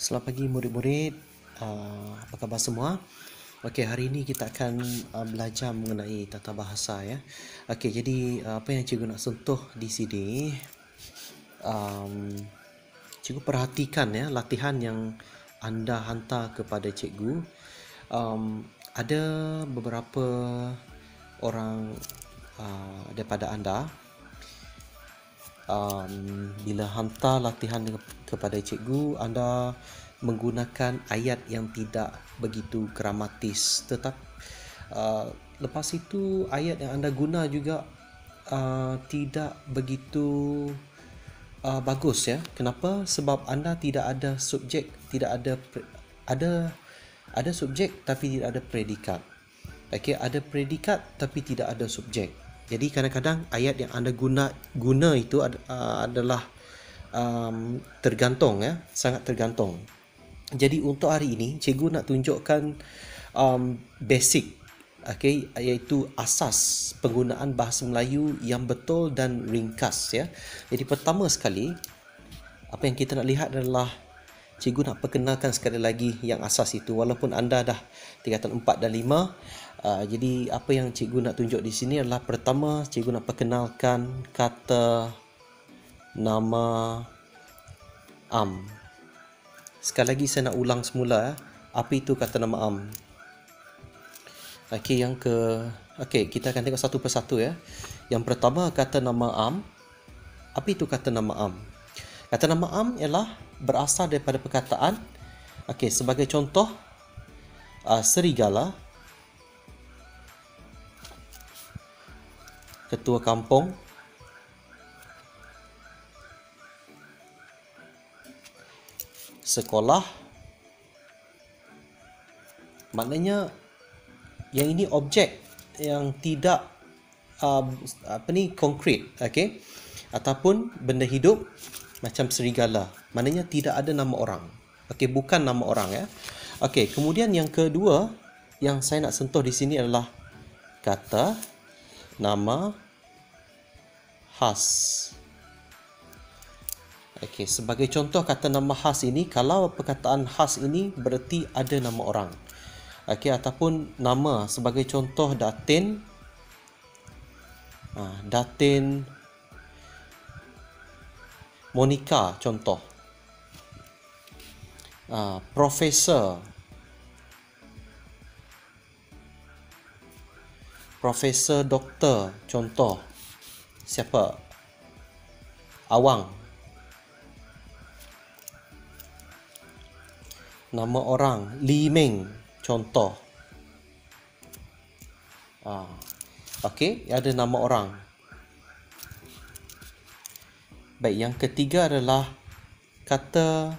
Selamat pagi murid-murid. Apa khabar semua? Okey, hari ini kita akan belajar mengenai tata bahasa ya. Okey, jadi apa yang cikgu nak sentuh di sini, cikgu perhatikan ya latihan yang anda hantar kepada cikgu. Ada beberapa orang daripada anda bila hantar latihan kepada cikgu, anda menggunakan ayat yang tidak begitu gramatis, tetapi lepas itu ayat yang anda guna juga tidak begitu bagus ya. Kenapa? Sebab anda tidak ada subjek, tidak ada subjek tapi tidak ada predikat. Okey, ada predikat tapi tidak ada subjek. Jadi kadang-kadang ayat yang anda guna itu adalah tergantung ya, sangat tergantung. Jadi untuk hari ini cikgu nak tunjukkan basic, okey, iaitu asas penggunaan bahasa Melayu yang betul dan ringkas ya. Jadi pertama sekali apa yang kita nak lihat adalah cikgu nak perkenalkan sekali lagi yang asas itu, walaupun anda dah tingkatan 4 dan 5. Jadi apa yang cikgu nak tunjuk di sini adalah pertama cikgu nak perkenalkan kata nama am. Sekali lagi saya nak ulang semula apa itu kata nama am. Okey, kita akan tengok satu persatu ya. Yang pertama kata nama am. Apa itu kata nama am? Kata nama am ialah berasal daripada perkataan, okey, sebagai contoh serigala, ketua kampung, sekolah. Maknanya yang ini objek yang tidak konkret, okey, ataupun benda hidup macam serigala. Maknanya tidak ada nama orang. Okey, bukan nama orang ya. Okey, kemudian yang kedua yang saya nak sentuh di sini adalah kata nama khas. Okey, sebagai contoh kata nama khas ini, kalau perkataan khas ini bererti ada nama orang. Okey, ataupun nama sebagai contoh Datin. Datin Monica contoh. Profesor doktor contoh. Siapa? Awang. Nama orang Li Ming contoh. Okey, ada nama orang. Baik, yang ketiga adalah kata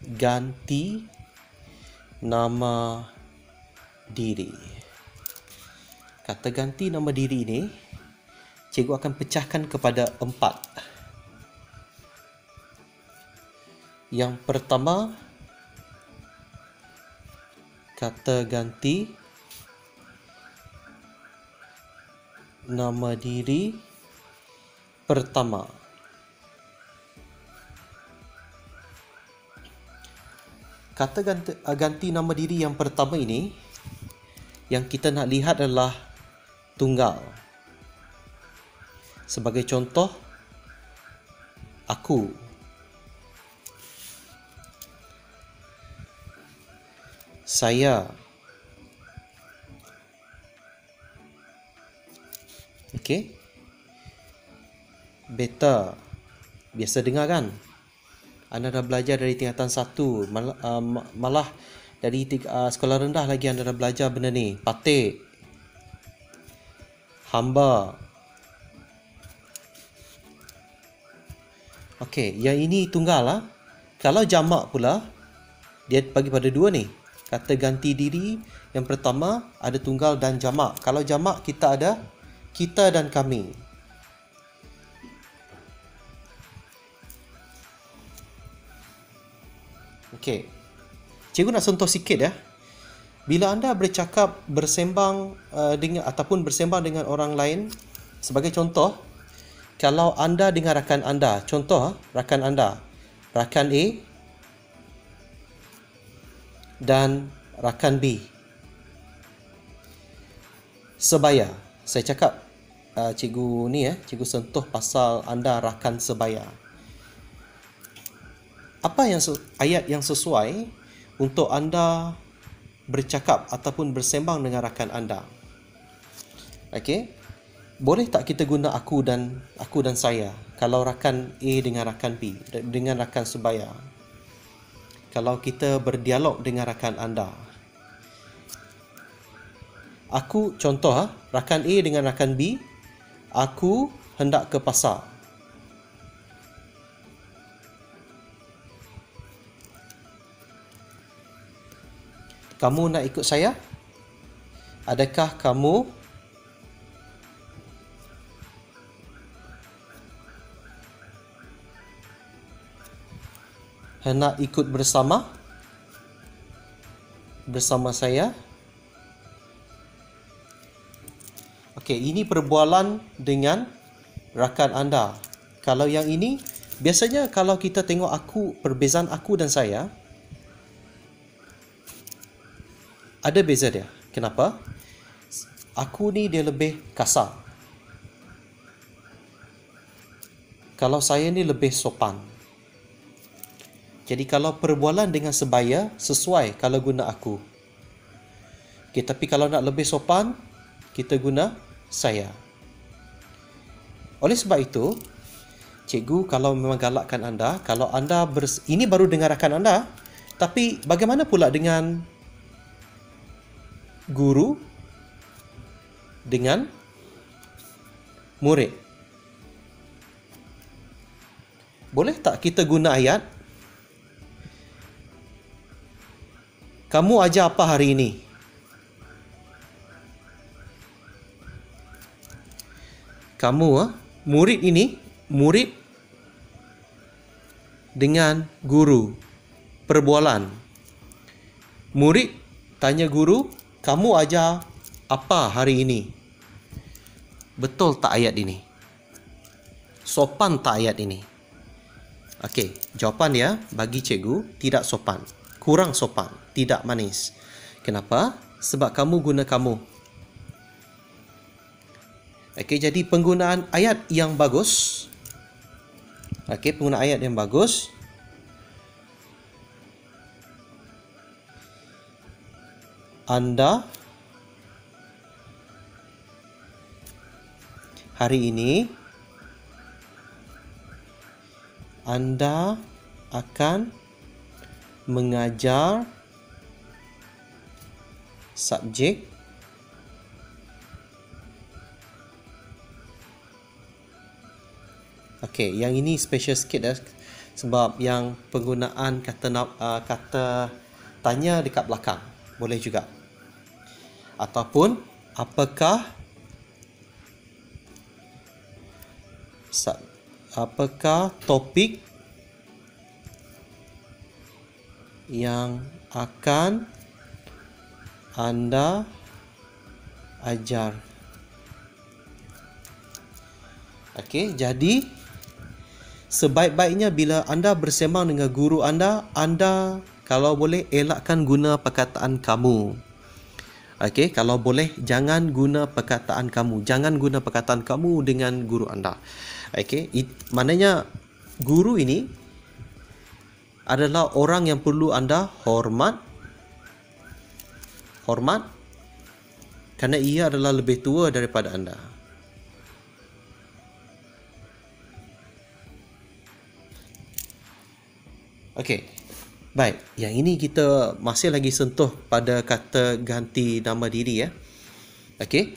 ganti nama diri. Kata ganti nama diri ini cikgu akan pecahkan kepada 4. Yang pertama, kata ganti nama diri pertama. Kata ganti nama diri yang pertama ini yang kita nak lihat adalah tunggal. Sebagai contoh, aku. Saya. Okey. Beta. Biasa dengar kan? Anda dah belajar dari tingkatan 1, malah dari sekolah rendah lagi anda dah belajar benda ni. Patik, hamba. Okey, yang ini tunggal lah. Kalau jamak pula, dia bagi pada 2 ni. Kata ganti diri yang pertama ada tunggal dan jamak. Kalau jamak kita ada kita dan kami. Okey. Cikgu nak sentuh sikit ya. Bila anda bersembang dengan orang lain, sebagai contoh, kalau anda dengan rakan anda, contoh rakan anda, rakan A, dan rakan B. Sebaya. Saya cakap cikgu ni cikgu sentuh pasal anda rakan sebaya. Apa yang ayat yang sesuai untuk anda bercakap ataupun bersembang dengan rakan anda? Okey. Boleh tak kita guna aku dan saya kalau rakan A dengan rakan B, dengan rakan sebaya? Kalau kita berdialog dengan rakan anda. Aku contoh rakan A dengan rakan B, aku hendak ke pasar. Kamu nak ikut saya? Adakah kamu hendak ikut bersama saya? Okey, ini perbualan dengan rakan anda. Kalau yang ini, biasanya kalau kita tengok perbezaan aku dan saya, ada beza dia. Kenapa? Aku ni dia lebih kasar. Kalau saya ni lebih sopan. Jadi kalau perbualan dengan sebaya, sesuai kalau guna aku. Okay, tapi kalau nak lebih sopan, kita guna saya. Oleh sebab itu, cikgu kalau memang galakkan anda, kalau anda ini baru dengarkan anda, tapi bagaimana pula dengan guru dengan murid? Boleh tak kita guna ayat? Kamu ajar apa hari ini? Kamu, murid ini, murid dengan guru, perbualan. Murid tanya guru, kamu ajar apa hari ini? Betul tak ayat ini? Sopan tak ayat ini? Okey, jawapan dia bagi cikgu tidak sopan. Kurang sopan, tidak manis. Kenapa? Sebab kamu guna kamu. Okey, jadi penggunaan ayat yang bagus. Okey, penggunaan ayat yang bagus. Anda hari ini Anda akan mengajar subjek okey, yang ini special sikit sebab yang penggunaan kata tanya dekat belakang. Boleh juga. Ataupun apakah topik yang akan anda ajar? Okey, jadi sebaik-baiknya bila anda bersembang dengan guru anda kalau boleh elakkan guna perkataan kamu. Okey, kalau boleh jangan guna perkataan kamu. Jangan guna perkataan kamu dengan guru anda. Okey, maknanya guru ini adalah orang yang perlu anda hormat kerana ia adalah lebih tua daripada anda. Okey. Baik, yang ini kita masih lagi sentuh pada kata ganti nama diri Okey.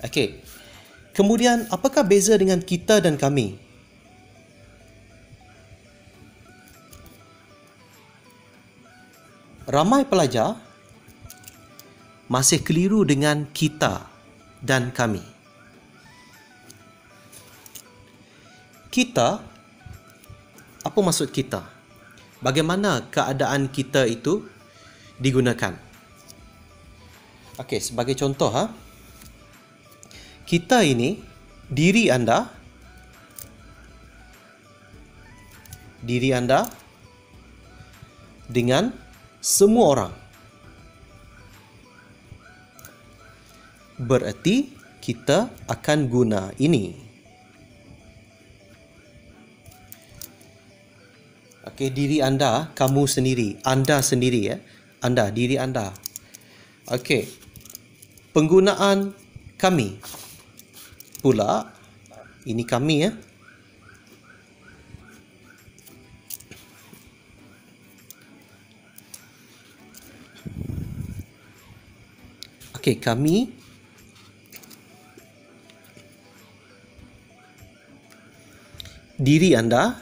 Okey. Kemudian apakah beza dengan kita dan kami? Ramai pelajar masih keliru dengan kita dan kami. Kita, apa maksud kita? Bagaimana keadaan kita itu digunakan? Okey, sebagai contoh kita ini, diri anda dengan semua orang. Berarti kita akan guna ini. Okey, diri anda, kamu sendiri, anda sendiri ya. Anda, diri anda. Okey. Penggunaan kami. Pula ini kami ya. Okey, kami diri anda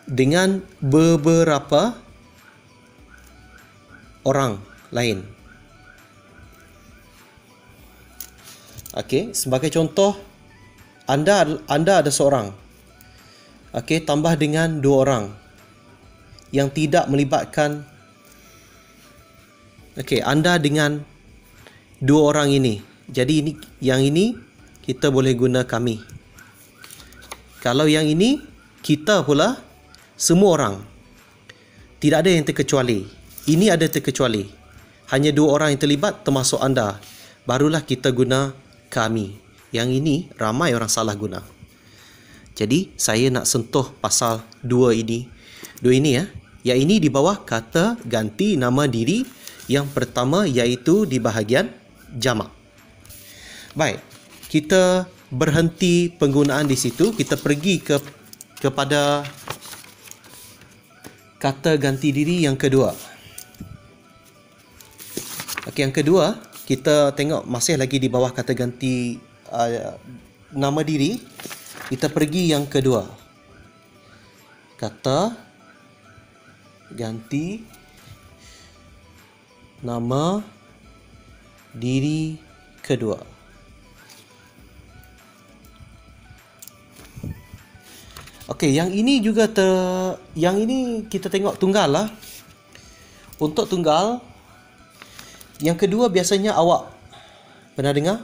dengan beberapa orang lain. Okey, sebagai contoh, anda ada seorang. Okey, tambah dengan 2 orang yang tidak melibatkan. Okey, anda dengan 2 orang ini. Jadi yang ini kita boleh guna kami. Kalau yang ini kita pula, semua orang. Tidak ada yang terkecuali. Ini ada terkecuali. Hanya 2 orang yang terlibat termasuk anda. Barulah kita guna kami. Yang ini ramai orang salah guna. Jadi saya nak sentuh pasal 2 ini. 2 ini ya. Yang ini di bawah kata ganti nama diri yang pertama, iaitu di bahagian jamak. Baik, kita berhenti penggunaan di situ. Kita pergi kepada kata ganti diri yang kedua. Okey, yang kedua, kita tengok masih lagi di bawah kata ganti nama diri. Kita pergi yang kedua. Kata ganti nama diri kedua. Okey, yang ini juga yang ini kita tengok tunggal lah. Untuk tunggal, yang kedua biasanya awak. Pernah dengar?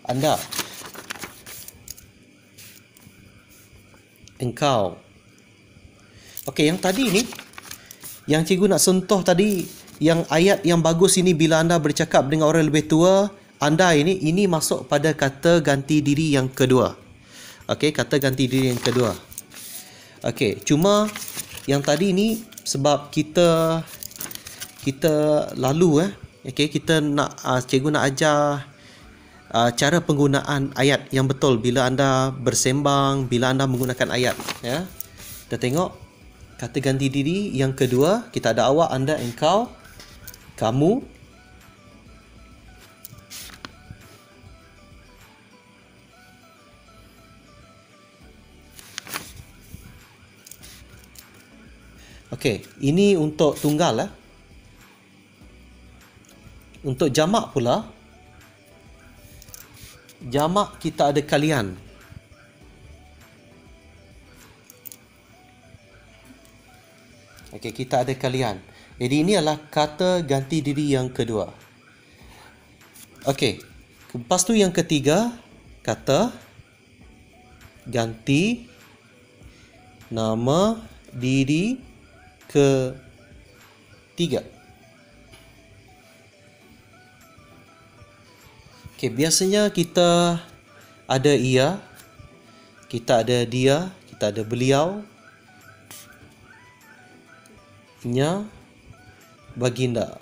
Anda. Engkau. Okey, yang tadi ni, yang cikgu nak sentuh tadi, yang ayat yang bagus ini bila anda bercakap dengan orang lebih tua, anda ini masuk pada kata ganti diri yang kedua. Okey, kata ganti diri yang kedua. Okey, cuma yang tadi ni sebab kita lalu okey, kita nak cikgu nak ajar cara penggunaan ayat yang betul bila anda bersembang, bila anda menggunakan ayat ya. Kita tengok kata ganti diri yang kedua, kita ada awak, anda, engkau, kamu. Okey, ini untuk tunggal . Untuk jamak pula, jamak kita ada kalian. Okey, kita ada kalian. Jadi ini adalah kata ganti diri yang kedua. Okey. Lepas tu yang ketiga, kata ganti nama diri ketiga. Okey, biasanya kita ada ia, kita ada dia, kita ada beliau, nya, baginda.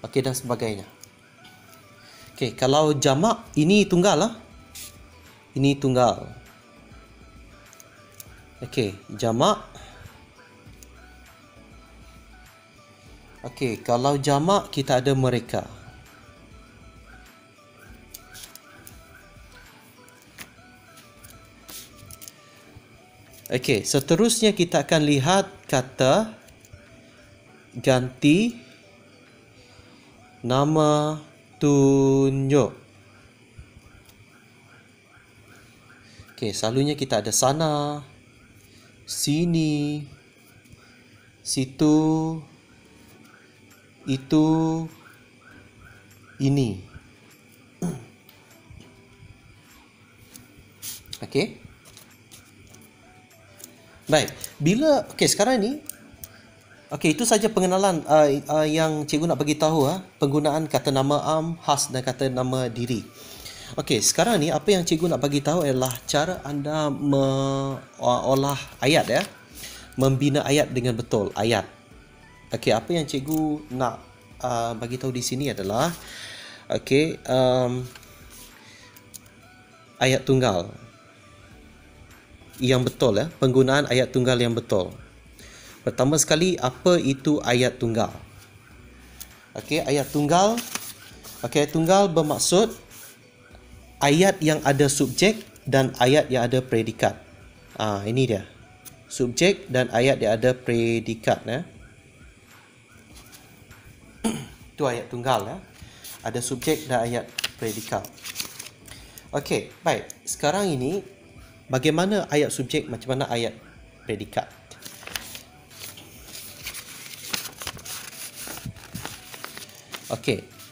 Okey, dan sebagainya. Okey, kalau jamak ini tunggal lah. Ini tunggal. Okey, jamak. Okey, kalau jamak kita ada mereka. Okey, seterusnya kita akan lihat kata ganti nama tunjuk. Okey, selalunya kita ada sana, sini, situ, itu, ini. Okey. Baik. Sekarang ni itu saja pengenalan yang cikgu nak bagi tahu penggunaan kata nama am, khas dan kata nama diri. Sekarang ni apa yang cikgu nak bagi tahu adalah cara anda olah ayat membina ayat dengan betul, ayat. Apa yang cikgu nak bagi tahu di sini adalah ayat tunggal yang betul, penggunaan ayat tunggal yang betul. Pertama sekali, apa itu ayat tunggal? Ayat tunggal bermaksud ayat yang ada subjek dan ayat yang ada predikat. Ini dia. Subjek dan ayat yang ada predikat. Itu ayat tunggal. Ada subjek dan ayat predikat. Baik. Sekarang ini, bagaimana ayat subjek, macam mana ayat predikat?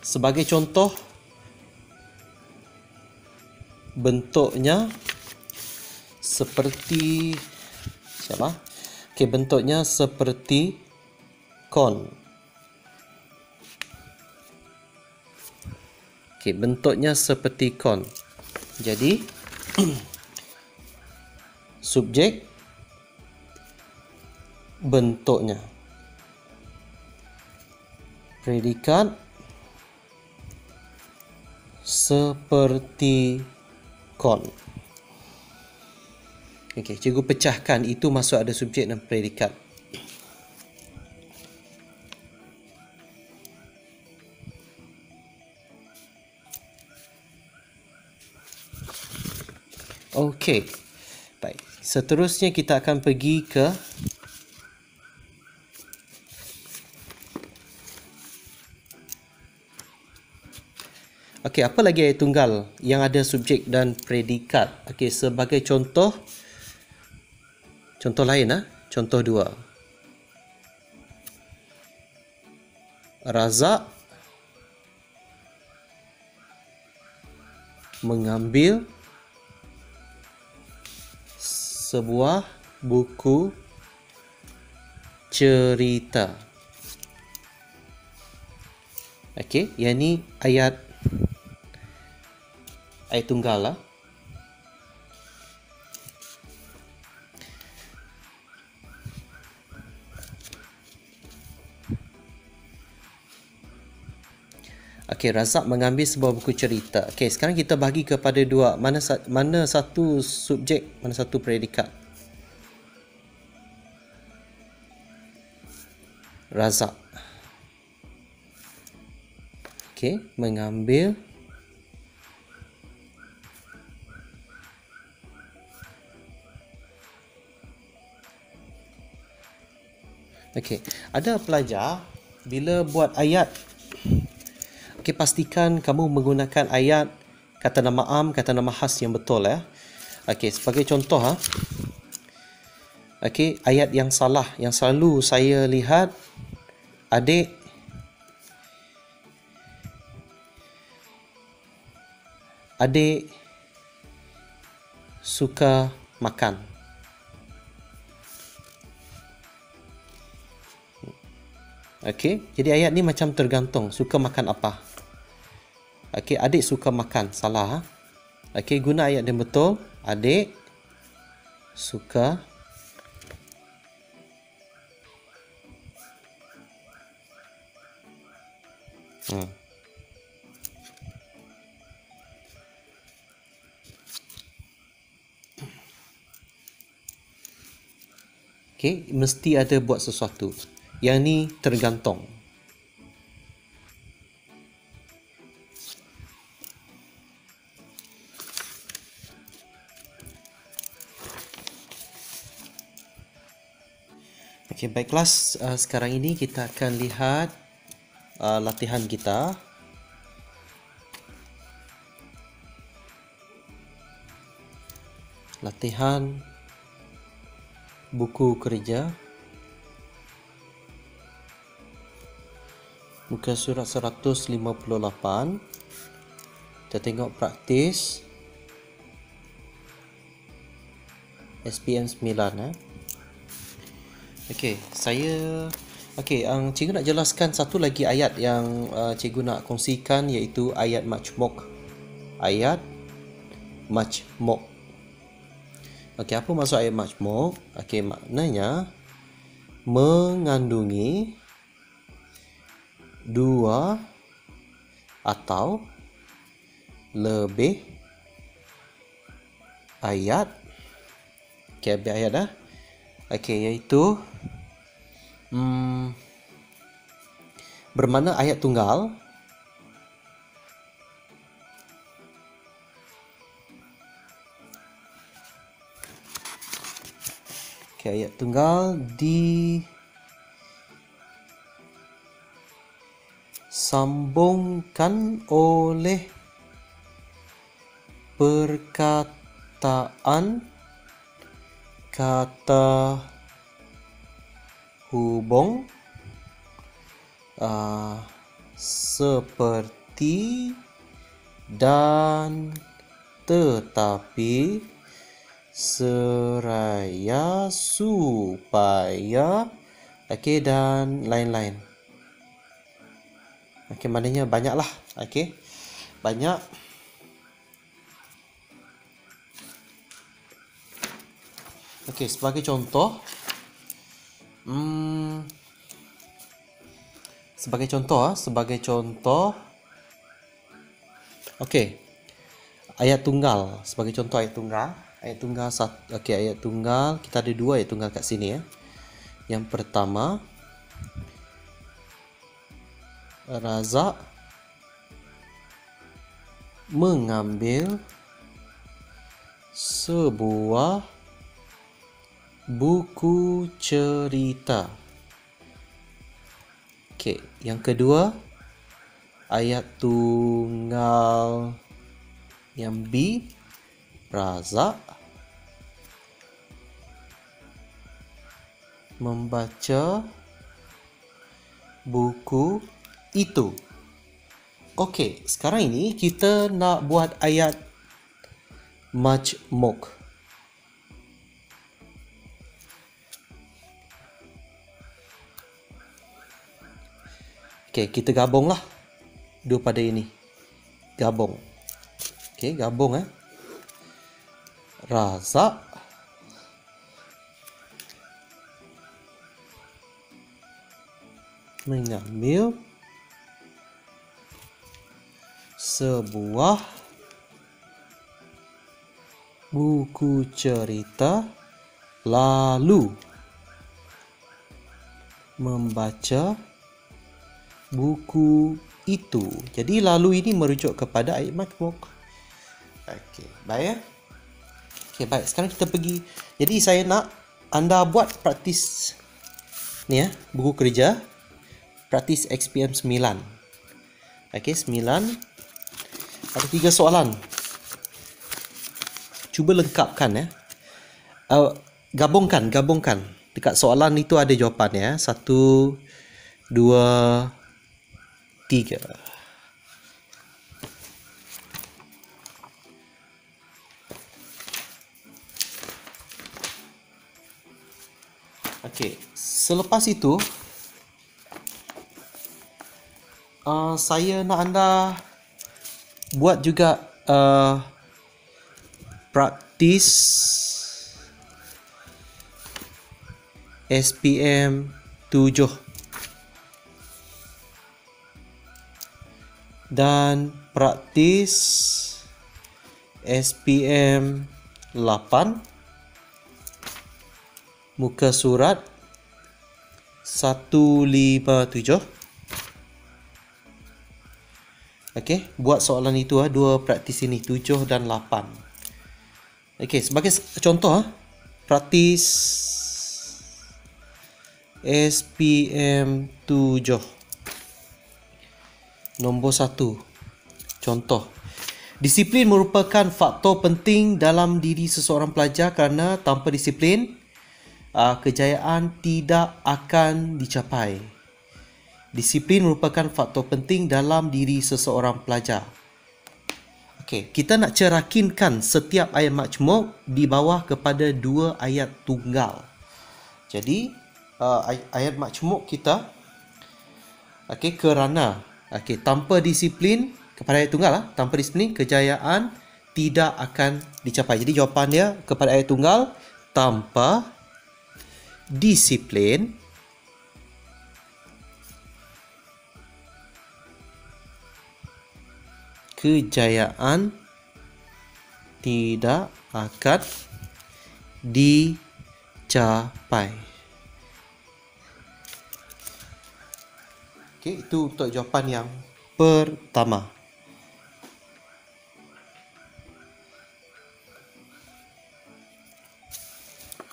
Sebagai contoh, bentuknya seperti bentuknya seperti kon. Bentuknya seperti kon. Jadi subjek, bentuknya, predikat, seperti kon. Cikgu pecahkan, itu masuk ada subjek dan predikat. Baik. Seterusnya kita akan pergi ke apa lagi ayat tunggal yang ada subjek dan predikat? Sebagai contoh lain, contoh 2. Razak mengambil sebuah buku cerita. Yang ni ayat tunggal . Razak mengambil sebuah buku cerita. Sekarang kita bagi kepada dua. Mana satu subjek, mana satu predikat? Razak. Mengambil ada pelajar bila buat ayat, pastikan kamu menggunakan ayat kata nama am, kata nama khas yang betul . Sebagai contoh ayat yang salah yang selalu saya lihat, adik suka makan. Jadi ayat ni macam tergantung suka makan apa. Adik suka makan, salah. Guna ayat yang betul. Adik suka mesti ada buat sesuatu. Yang ni tergantung. Baik kelas, sekarang ini kita akan lihat latihan kita. Latihan buku kerja. Muka surat 158. Kita tengok praktis SPM 9 Okey, cikgu nak jelaskan satu lagi ayat yang cikgu nak kongsikan, iaitu ayat majmuk. Ayat majmuk. Okey, apa maksud ayat majmuk? Okey, maknanya mengandungi dua atau lebih ayat. Okey, lebih ayat dah. Okey, iaitu bermakna ayat tunggal ayat tunggal disambungkan oleh perkataan kata hubung seperti, dan, tetapi, seraya, supaya, dan lain-lain. Maknanya banyaklah. Banyak. Sebagai contoh, ayat tunggal. Sebagai contoh ayat tunggal. Ayat tunggal kita ada dua ayat tunggal kat sini Yang pertama, Razak mengambil sebuah buku cerita. Yang kedua, ayat tunggal yang B, Razak membaca buku itu. Sekarang ini kita nak buat ayat majmuk. Kita gabunglah dua pada ini. Gabung. Gabung Razak mengambil sebuah buku cerita, lalu membaca buku itu. Jadi lalu ini merujuk kepada ayat majmuk. Baik. Baik. Sekarang kita pergi. Jadi saya nak anda buat praktis ni buku kerja. Praktis XPM 9. 9. Ada 3 soalan. Cuba lengkapkan Gabungkan. Dekat soalan itu ada jawapan 1, 2, 3. Selepas itu saya nak anda buat juga praktis SPM 7 dan praktis SPM 8 muka surat 157. Buat soalan itu dua praktis ini 7 dan 8. Sebagai contoh praktis SPM 7 nombor 1. Contoh, disiplin merupakan faktor penting dalam diri seseorang pelajar kerana tanpa disiplin kejayaan tidak akan dicapai. Disiplin merupakan faktor penting dalam diri seseorang pelajar. Okey, kita nak cerakinkan setiap ayat majmuk di bawah kepada 2 ayat tunggal. Jadi, ayat majmuk kita, okey, kerana tanpa disiplin kepada ayat tunggal tanpa disiplin kejayaan tidak akan dicapai. Jadi jawapan dia kepada ayat tunggal, tanpa disiplin kejayaan tidak akan dicapai. Okey, itu untuk jawapan yang pertama.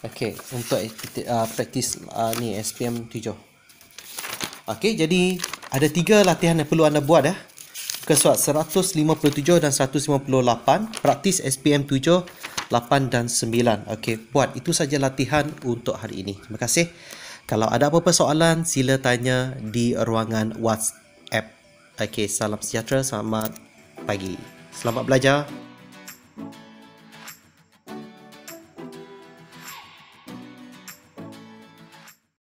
Okey, untuk praktis ni SPM 7. Okey, jadi ada 3 latihan yang perlu anda buat Kesuat 157 dan 158, praktis SPM 7, 8 dan 9. Okey, buat itu saja latihan untuk hari ini. Terima kasih. Kalau ada apa-apa soalan, sila tanya di ruangan WhatsApp. Okey, salam sejahtera, selamat pagi. Selamat belajar.